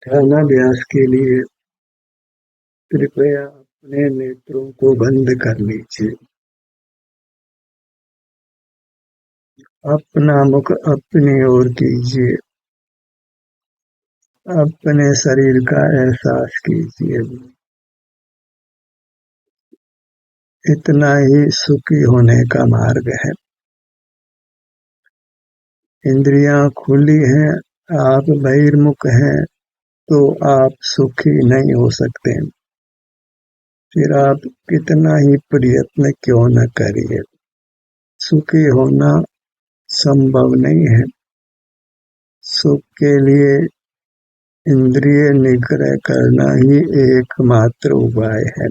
ध्यानाभ्यास के लिए कृपया अपने नेत्रों को बंद कर लीजिए। अपना मुख अपनी ओर कीजिए। अपने शरीर का एहसास कीजिए। इतना ही सुखी होने का मार्ग है। इंद्रियां खुली हैं, आप बहिर्मुख हैं, तो आप सुखी नहीं हो सकते। फिर आप कितना ही प्रयत्न क्यों न करिए, सुखी होना संभव नहीं है। सुख के लिए इंद्रिय निग्रह करना ही एकमात्र उपाय है।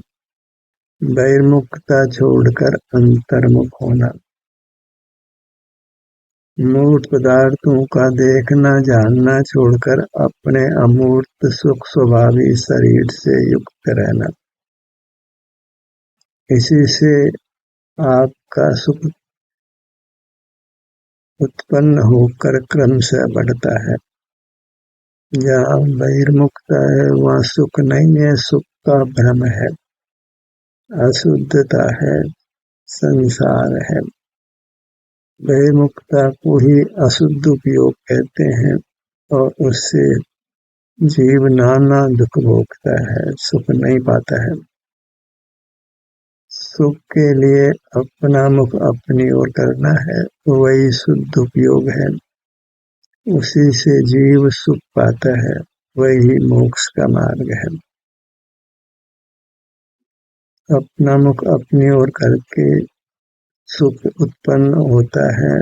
बहिर्मुखता छोड़कर अंतर्मुख होना। मूर्त पदार्थों का देखना जानना छोड़कर अपने अमूर्त सुख स्वभावी शरीर से युक्त रहना। इसी से आपका सुख उत्पन्न होकर क्रमशः बढ़ता है। जहाँ बहिर्मुखता है वहाँ सुख नहीं है, सुख का भ्रम है, अशुद्धता है, संसार है। बहिर्मुखता को ही अशुद्ध उपयोग कहते हैं और उससे जीव नाना दुख भोगता है, सुख नहीं पाता है। सुख के लिए अपना मुख अपनी ओर करना है, वही शुद्ध उपयोग है। उसी से जीव सुख पाता है, वही मोक्ष का मार्ग है। अपना मुख अपनी ओर करके सुख उत्पन्न होता है,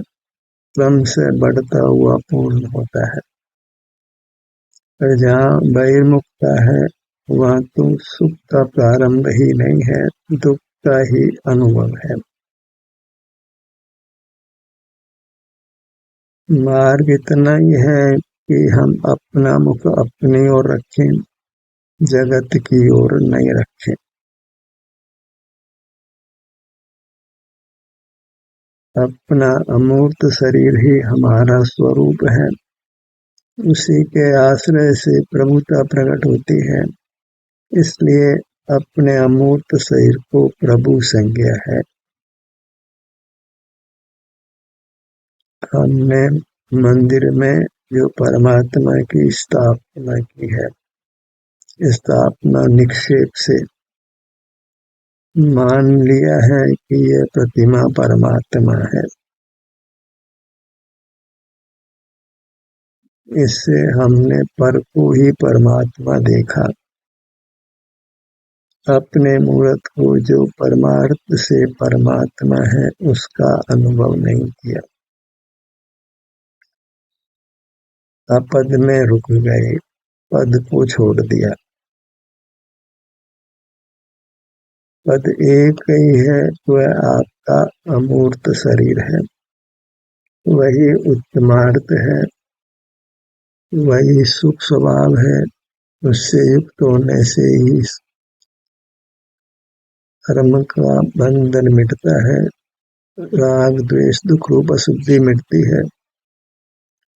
क्रम से बढ़ता हुआ पूर्ण होता है। पर जहाँ बहिर्मुखता है वहाँ तो सुख का प्रारंभ ही नहीं है, दुख का ही अनुभव है। मार्ग इतना ही है कि हम अपना मुख अपनी ओर रखें, जगत की ओर नहीं रखें। अपना अमूर्त शरीर ही हमारा स्वरूप है, उसी के आश्रय से प्रभुता प्रकट होती है। इसलिए अपने अमूर्त शरीर को प्रभु संज्ञा है। हमने मंदिर में जो परमात्मा की स्थापना की है, स्थापना निक्षेप से मान लिया है कि यह प्रतिमा परमात्मा है। इससे हमने पर को ही परमात्मा देखा, अपने मूर्त को जो परमार्थ से परमात्मा है उसका अनुभव नहीं किया। अपद में रुक गए, पद को छोड़ दिया। पद एक ही है, वह आपका अमूर्त शरीर है, वही उत्तमार्थ है, वही सुख स्वभाव है। उससे युक्त होने से ही कर्म का बंधन मिटता है, राग द्वेष दुख रूप अशुद्धि मिटती है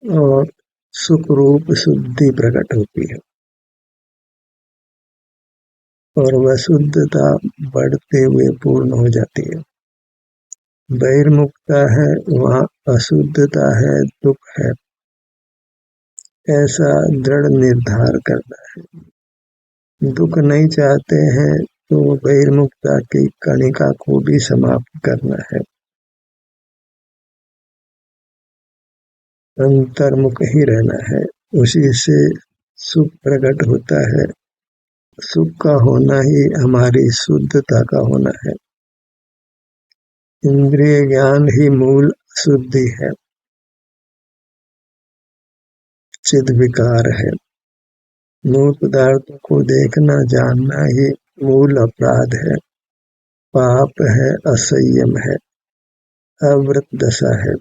और सुख रूप शुद्धि प्रकट होती है। और वह शुद्धता बढ़ते हुए पूर्ण हो जाती है। बहिर्मुखता है वहाँ अशुद्धता है, दुख है, ऐसा दृढ़ निर्धार करना है। दुख नहीं चाहते हैं तो बहिर्मुखता की कणिका को भी समाप्त करना है। अंतर्मुख ही रहना है, उसी से सुख प्रकट होता है। सुख का होना ही हमारी शुद्धता का होना है। इंद्रिय ज्ञान ही मूल शुद्धि है, चिद विकार है। मूल पदार्थों को देखना जानना ही मूल अपराध है, पाप है, असंयम है, अव्रत दशा है।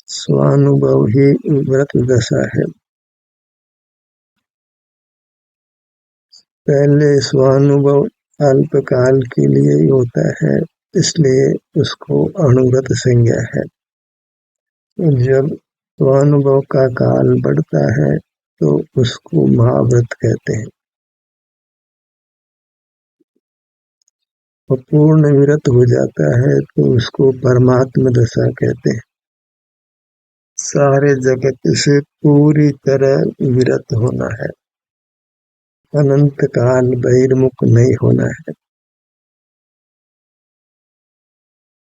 स्वानुभव ही व्रत दशा है। पहले स्वानुभव अल्पकाल के लिए ही होता है, इसलिए उसको अणुव्रत संज्ञा है। जब स्वानुभव का काल बढ़ता है तो उसको महाव्रत कहते हैं। और पूर्ण विरत हो जाता है तो उसको परमात्म दशा कहते हैं। सारे जगत से पूरी तरह विरत होना है, अनंत काल बहिर्मुख नहीं होना है,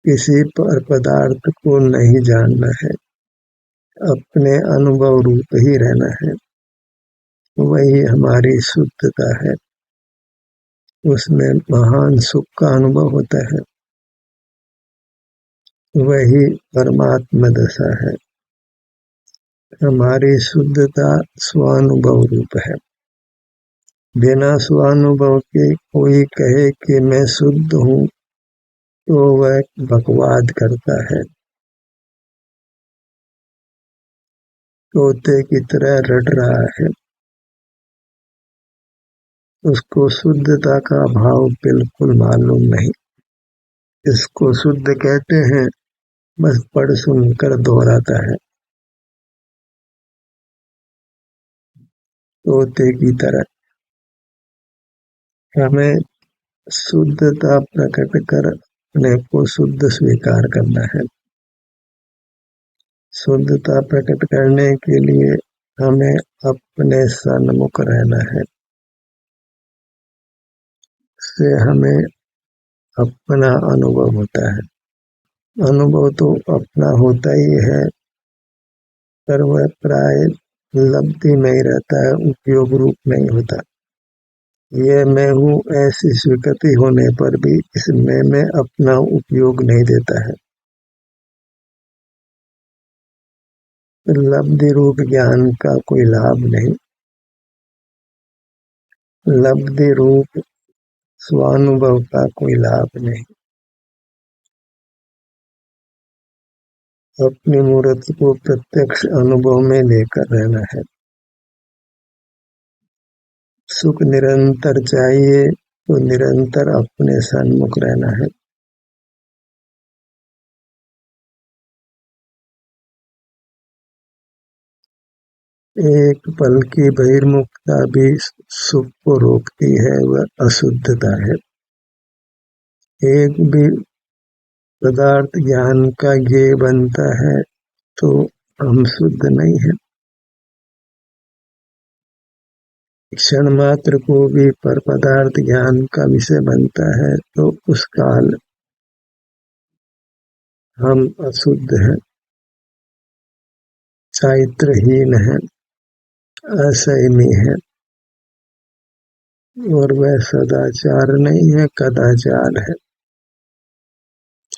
किसी पर पदार्थ को नहीं जानना है, अपने अनुभव रूप ही रहना है। वही हमारी शुद्धता है, उसमें महान सुख का अनुभव होता है। वही परमात्मा दशा है। हमारी शुद्धता स्वानुभव रूप है। बिना स्वानुभव के कोई कहे कि मैं शुद्ध हूँ तो वह बकवाद करता है, तोते की तरह रट रहा है। उसको शुद्धता का भाव बिल्कुल मालूम नहीं। इसको शुद्ध कहते हैं, बस पढ़ सुनकर दोहराता है, तोते की तरह। हमें शुद्धता प्रकट कर अपने को शुद्ध स्वीकार करना है। शुद्धता प्रकट करने के लिए हमें अपने सन्मुख रहना है। से हमें अपना अनुभव होता है। अनुभव तो अपना होता ही है, पर वह प्राय लब्धि नहीं रहता है, उपयोग रूप नहीं होता। यह मैं हूँ ऐसी स्वीकृति होने पर भी इस मैं में अपना उपयोग नहीं देता है। लब्धि रूप ज्ञान का कोई लाभ नहीं। लब्धि रूप स्वानुभव का कोई लाभ नहीं। अपनी मूर्ति को प्रत्यक्ष अनुभव में लेकर रहना है। सुख निरंतर चाहिए तो निरंतर अपने सन्मुख रहना है। एक पल की बहिर्मुखता भी सुख को रोकती है, वह अशुद्धता है। एक भी पदार्थ ज्ञान का ज्ञेय बनता है तो हम शुद्ध नहीं है। क्षण मात्र को भी पर पदार्थ ज्ञान का विषय बनता है तो उस काल हम अशुद्ध हैं, चारित्रहीन है, असहमी है। और वह सदाचार नहीं है, कदाचार है।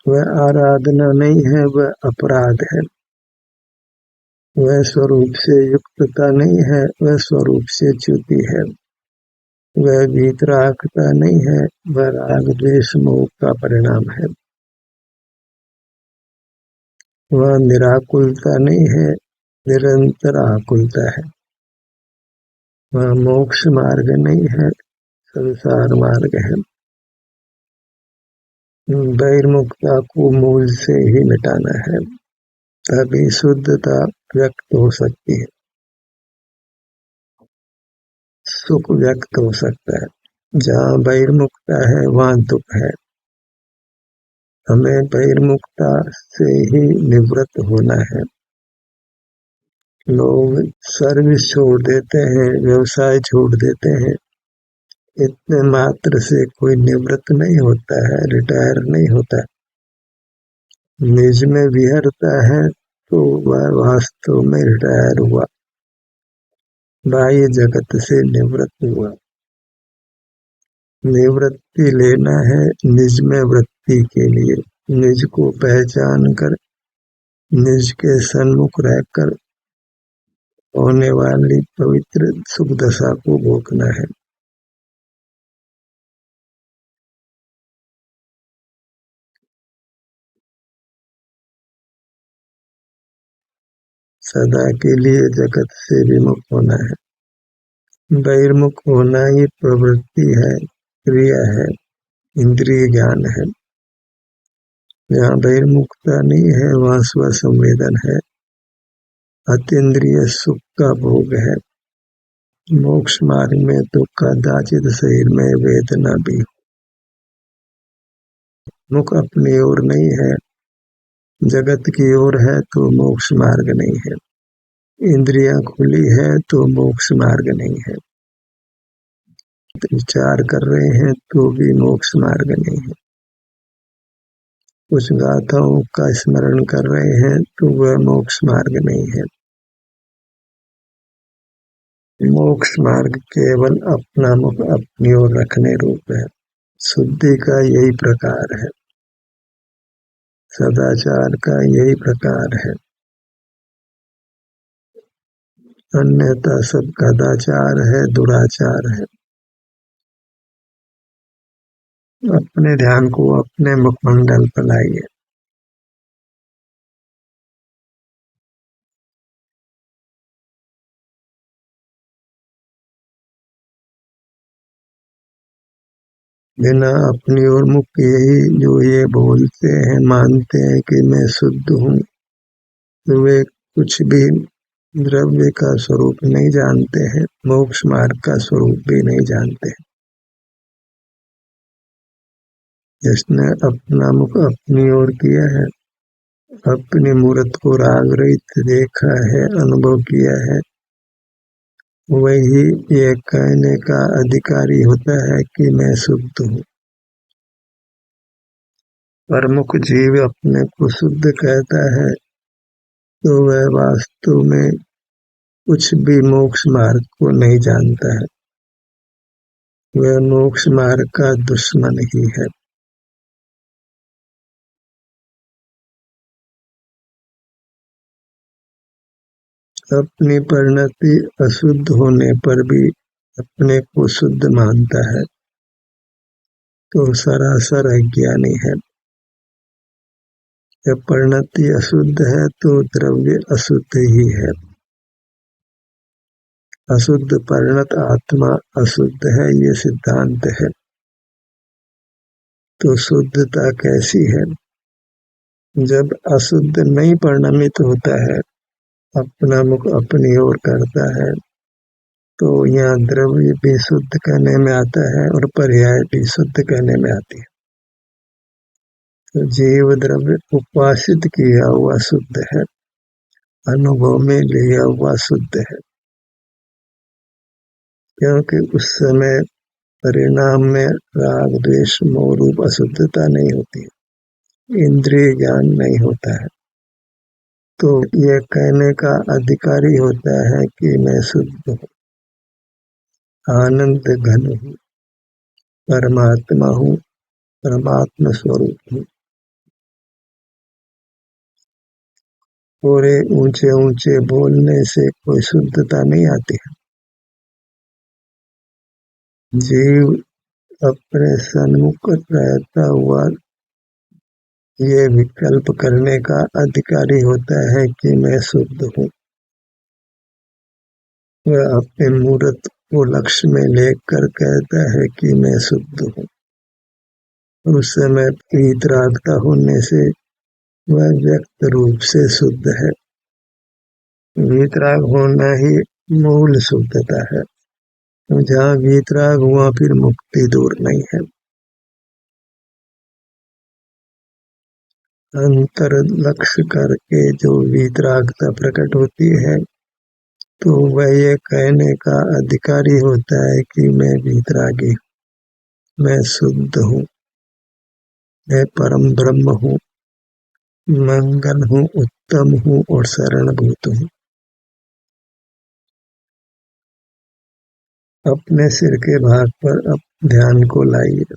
वह आराधना नहीं है, वह अपराध है। वह स्वरूप से युक्तता नहीं है, वह स्वरूप से च्युति है। वह वीतरागता नहीं है, वह राग द्वेष मोह का परिणाम है। वह निराकुलता नहीं है, निरंतर आकुलता है। वह मोक्ष मार्ग नहीं है, संसार मार्ग है। बहिर्मुखता को मूल से ही मिटाना है, तभी शुद्धता व्यक्त हो सकती है, सुख व्यक्त हो सकता है। जहाँ बहिर्मुखता है वहाँ दुख है। हमें बहिर्मुखता से ही निवृत्त होना है। लोग सर्विस छोड़ देते हैं, व्यवसाय छोड़ देते हैं, इतने मात्र से कोई निवृत्त नहीं होता है, रिटायर नहीं होता। निज में विहरता है तो वह वास्तव में रिटायर हुआ, बाह्य जगत से निवृत्त हुआ। निवृत्ति लेना है निज में वृत्ति के लिए, निज को पहचान कर निज के सन्मुख रहकर होने वाली पवित्र सुख दशा को भोगना है। सदा के लिए जगत से विमुख होना है। बहिर्मुख होना ही प्रवृत्ति है, क्रिया है, इंद्रिय ज्ञान है। जहाँ बहिर्मुखता नहीं है वहाँ स्व संवेदन है, अतीन्द्रिय सुख का भोग है। मोक्ष मार्ग में तो कदाचित शरीर में वेदना भी हो। मुख अपनी ओर नहीं है, जगत की ओर है तो मोक्ष मार्ग नहीं है। इंद्रियां खुली है तो मोक्ष मार्ग नहीं है। विचार कर रहे हैं तो भी मोक्ष मार्ग नहीं है। कुछ गाथाओं का स्मरण कर रहे हैं तो वह मोक्ष मार्ग नहीं है। मोक्ष मार्ग केवल अपना मुख अपनी ओर रखने रूप है। शुद्धि का यही प्रकार है, सदाचार का यही प्रकार है। अन्यथा सब कदाचार है, दुराचार है। अपने ध्यान को अपने मुखमंडल पर लाइए। बिना अपनी ओर मुख यही जो ये बोलते हैं, मानते हैं कि मैं शुद्ध हूँ, तो वे कुछ भी द्रव्य का स्वरूप नहीं जानते हैं, मोक्ष मार्ग का स्वरूप भी नहीं जानते हैं। जिसने अपना मुख अपनी ओर किया है, अपनी मूर्त को राग रहित देखा है, अनुभव किया है, वही ये कहने का अधिकारी होता है कि मैं शुद्ध हूँ। प्रमुख जीव अपने को शुद्ध कहता है तो वह वास्तव में कुछ भी मोक्ष मार्ग को नहीं जानता है। वह मोक्ष मार्ग का दुश्मन ही है। अपनी परिणति अशुद्ध होने पर भी अपने को शुद्ध मानता है तो सरासर अज्ञानी है। जब परिणति अशुद्ध है तो द्रव्य अशुद्ध ही है। अशुद्ध परिणत आत्मा अशुद्ध है, ये सिद्धांत है। तो शुद्धता कैसी है? जब अशुद्ध नहीं परिणमित होता है, अपना मुख अपनी ओर करता है, तो यहाँ द्रव्य भी शुद्ध कहने में आता है और पर्याय भी शुद्ध कहने में आती है। तो जीव द्रव्य उपासित किया हुआ शुद्ध है, अनुभव में लिया हुआ शुद्ध है, क्योंकि उस समय परिणाम में राग द्वेष मोह रूप अशुद्धता नहीं होती, इंद्रिय ज्ञान नहीं होता है। तो यह कहने का अधिकारी होता है कि मैं शुद्ध हूँ, आनंद घन हूँ, परमात्मा हूँ, परमात्मा स्वरूप हूँ। पूरे ऊंचे ऊंचे बोलने से कोई शुद्धता नहीं आती है। जीव अपने सन्मुख रहता हुआ ये विकल्प करने का अधिकारी होता है कि मैं शुद्ध हूँ। वह अपने मूर्त को लक्ष्य में लेकर कहता है कि मैं शुद्ध हूँ। उस समय वीतरागता होने से वह व्यक्त रूप से शुद्ध है। वीतराग होना ही मूल शुद्धता है। जहाँ वीतराग हुआ फिर मुक्ति दूर नहीं है। अंतर लक्ष्य करके जो वीतरागता प्रकट होती है, तो वह ये कहने का अधिकारी होता है कि मैं वीतरागी हूँ, मैं शुद्ध हूँ, मैं परम ब्रह्म हूँ, मंगल हूँ, उत्तम हूँ और शरणभूत हूँ। अपने सिर के भाग पर अब ध्यान को लाइए।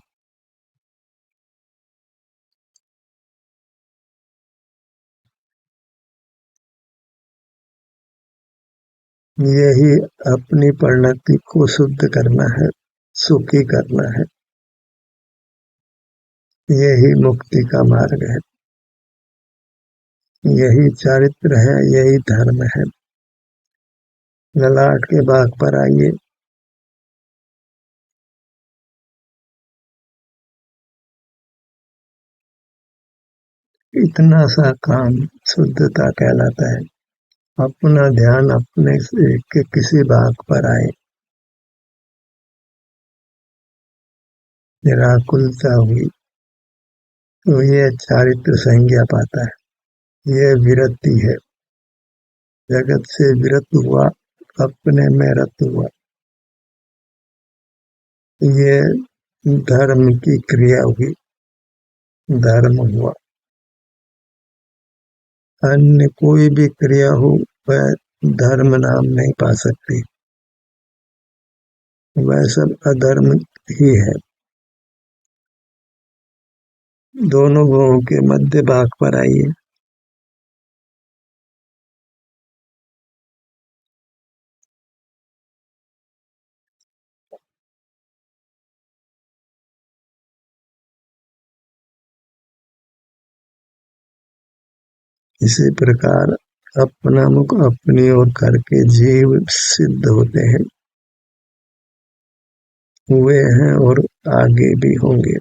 यही अपनी परिणति को शुद्ध करना है, सुखी करना है। यही मुक्ति का मार्ग है, यही चारित्र है, यही धर्म है। ललाट के भाग पर आइए। इतना सा काम शुद्धता कहलाता है। अपना ध्यान अपने से के किसी भाग पर आए, निराकुलता हुई, तो ये चारित्र संज्ञा पाता है। ये विरति है, जगत से विरत हुआ, अपने में रत हुआ। ये धर्म की क्रिया हुई, धर्म हुआ। अन्य कोई भी क्रिया हो वह धर्म नाम नहीं पा सकती, वह सब अधर्म ही है। दोनों गुणों के मध्य भाग पर आइए। इसी प्रकार अपना मुख अपनी ओर करके जीव सिद्ध होते हैं, हुए हैं और आगे भी होंगे।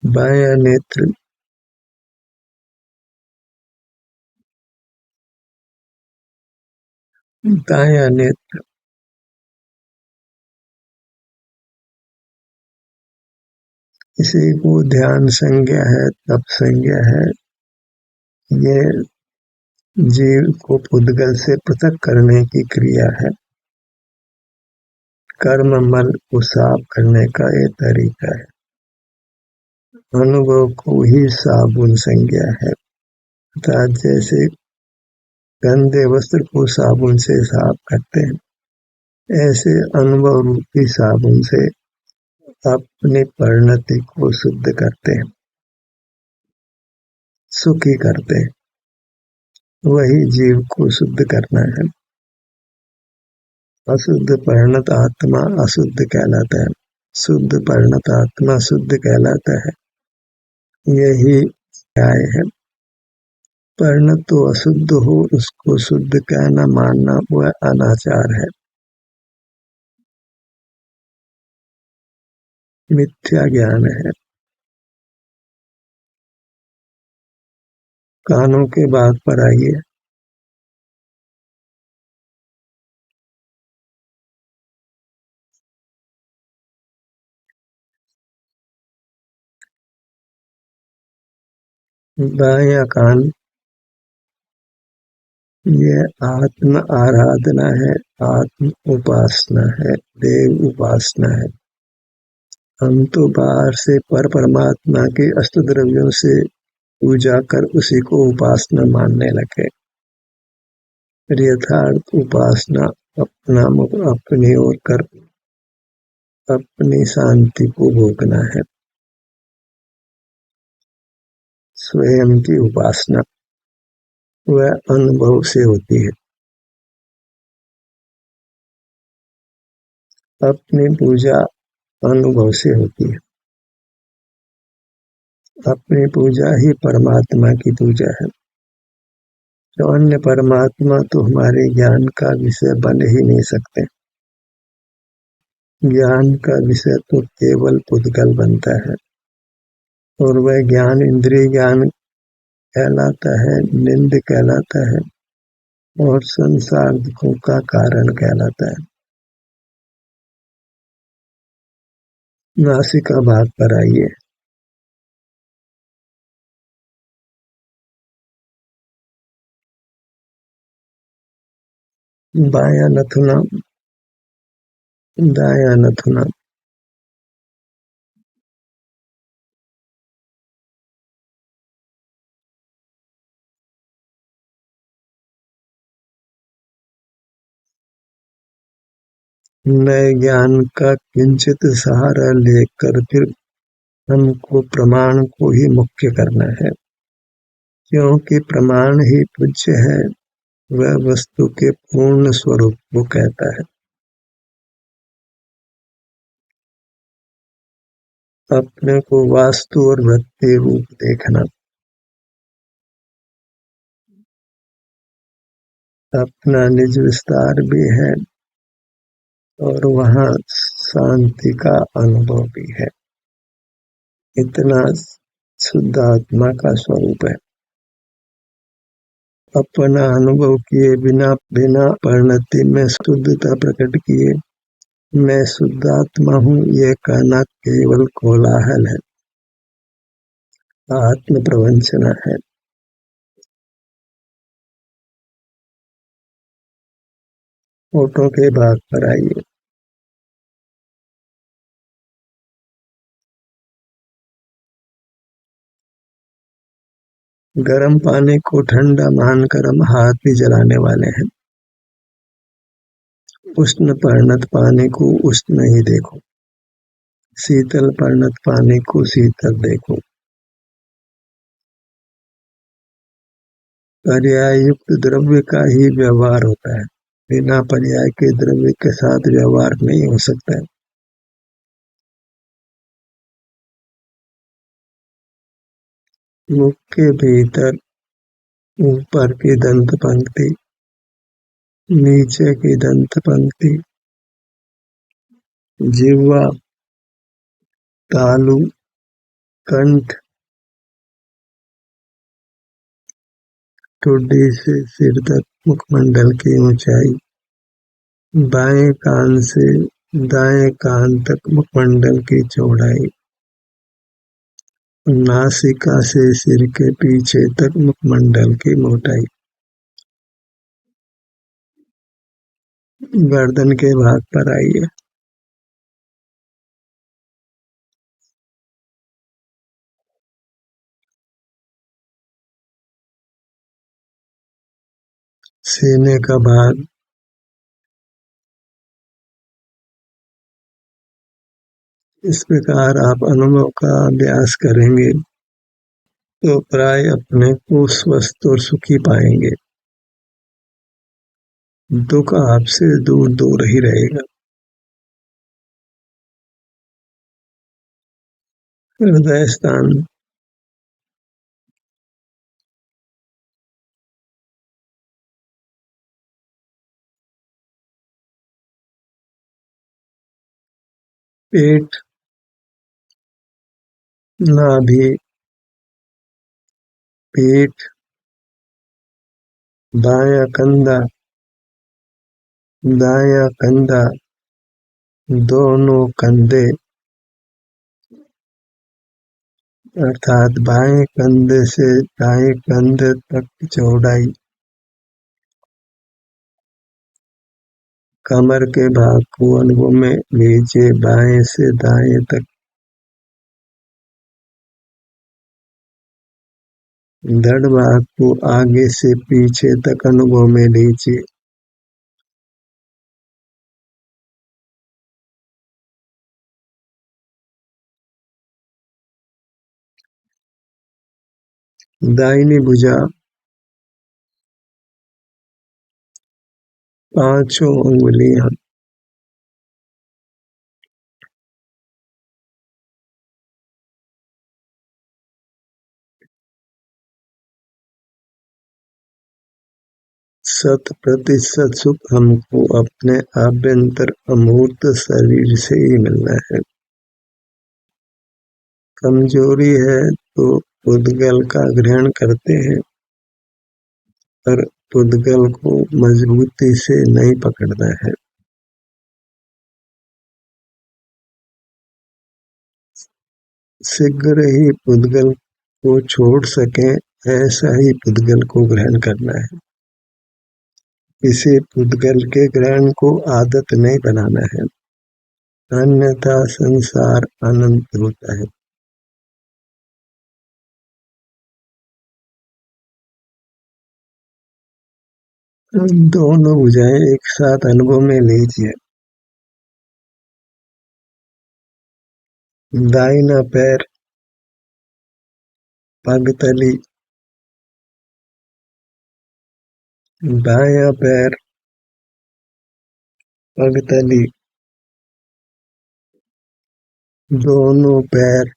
बायां नेत्र दायां नेत्र इसी को ध्यान संज्ञा है, तप संज्ञा है। ये जीव को पुद्गल से पृथक करने की क्रिया है। कर्म मल को साफ करने का ये तरीका है। अनुभव को ही साबुन संज्ञा है, अर्थात जैसे गंदे वस्त्र को साबुन से साफ करते हैं, ऐसे अनुभव रूपी साबुन से अपनी परिणति को शुद्ध करते हैं, सुखी करते हैं। वही जीव को शुद्ध करना है। अशुद्ध परिणत आत्मा अशुद्ध कहलाता है, शुद्ध परिणत आत्मा शुद्ध कहलाता है। यही न्याय है। परिणत तो अशुद्ध हो, उसको शुद्ध कहना मानना वह अनाचार है, मिथ्या ज्ञान है। कानों के भाग पर आइए। बायां कान ये आत्म आराधना है, आत्म उपासना है, देव उपासना है। हम तो बाहर से पर परमात्मा के अष्टद्रव्यों से पूजा कर उसी को उपासना मानने लगे। यथार्थ उपासना अपना मुख अपनी ओर कर अपनी शांति को भोगना है। स्वयं की उपासना वह अनुभव से होती है। अपनी पूजा अनुभव से होती है। अपनी पूजा ही परमात्मा की पूजा है। तो अन्य परमात्मा तो हमारे ज्ञान का विषय बन ही नहीं सकते। ज्ञान का विषय तो केवल पुद्गल बनता है, और वह ज्ञान इंद्रिय ज्ञान कहलाता है, निंद कहलाता है, और संसार दुखों का कारण कहलाता है। नासिका भाग पर आइए। बायां नथुना दायां नथुना नए ज्ञान का किंचित सहारा लेकर फिर हमको प्रमाण को ही मुख्य करना है, क्योंकि प्रमाण ही पूज्य है। वह वस्तु के पूर्ण स्वरूप को कहता है। अपने को वास्तु और वृत्ति रूप देखना, अपना निज विस्तार भी है और वहाँ शांति का अनुभव भी है। इतना शुद्ध आत्मा का स्वरूप है। अपना अनुभव किए बिना बिना परिणति में शुद्धता प्रकट किए मैं शुद्धात्मा हूँ, यह कहना केवल कोलाहल है, आत्म प्रवंचना है। फोटो के भाग पर आइए। गर्म पानी को ठंडा मानकर हम हाथ भी जलाने वाले हैं। उष्ण परिणत पानी को उष्ण ही देखो, शीतल परिणत पानी को शीतल देखो। पर्याय युक्त द्रव्य का ही व्यवहार होता है, बिना पर्याय के द्रव्य के साथ व्यवहार नहीं हो सकता है। मुख के भीतर ऊपर की दंत पंक्ति, नीचे की दंत पंक्ति, जिह्वा, तालु, कंठ, ठुड्डी से सिर तक मुखमंडल की ऊंचाई, बाएं कान से दाएं कान तक मुखमंडल की चौड़ाई, नासिका से सिर के पीछे तक मुखमंडल की मोटाई। गर्दन के भाग पर आइए। सीने का भाग, इस प्रकार आप अनुभव का अभ्यास करेंगे तो प्राय अपने को स्वस्थ और सुखी पाएंगे। दुख आपसे दूर दूर ही रहेगा। हृदय स्थान, पेट, नाभि, पीठ, बायां कंधा, दायां कंधा, दोनों कंधे अर्थात बाएं कंधे से दाएं कंधे तक की चौड़ाई, कमर के भाग को अनुभव में लीजिए बाएं से दाएं तक, धड़ भाग को आगे से पीछे तक अनुभव में लीजिए। दाहिनी भुजा, पांचों उंगलियां, शत% सुख हमको अपने आभ्यंतर अमूर्त शरीर से ही मिलना है। कमजोरी है तो पुद्गल का ग्रहण करते हैं, पर पुद्गल को मजबूती से नहीं पकड़ना है। शीघ्र ही पुद्गल को छोड़ सकें, ऐसा ही पुद्गल को ग्रहण करना है। किसी पुद्गल के ग्रहण को आदत नहीं बनाना है, अन्यथा संसार अनंत होता है। दोनों भुजाएं एक साथ अनुभव में लीजिए। दाहिना पैर, पगतली, बायां पैर, पगतली, दोनों पैर,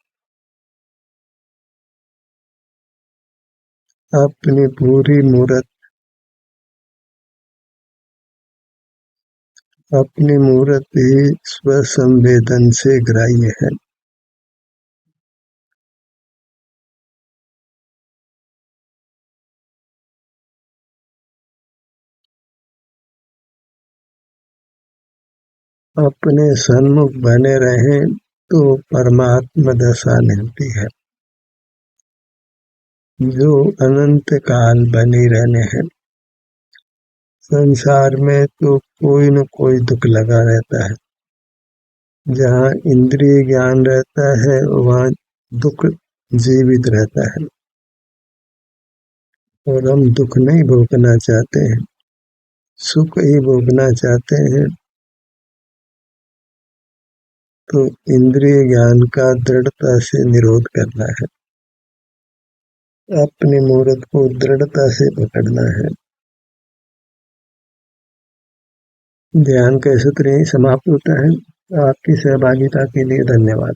अपनी पूरी मूरत, अपनी मूरत ही स्वसंवेदन से ग्राह्य है। अपने सन्मुख बने रहें तो परमात्म दशा मिलती है, जो अनंत काल बनी रहने है। संसार में तो कोई न कोई दुख लगा रहता है। जहाँ इंद्रिय ज्ञान रहता है वहाँ दुख जीवित रहता है, और हम दुख नहीं भोगना चाहते हैं, सुख ही भोगना चाहते हैं। तो इंद्रिय ज्ञान का दृढ़ता से निरोध करना है, अपने मुहूर्त को दृढ़ता से पकड़ना है। ध्यान का सूत्र यही समाप्त होता है। आपकी सहभागिता के लिए धन्यवाद।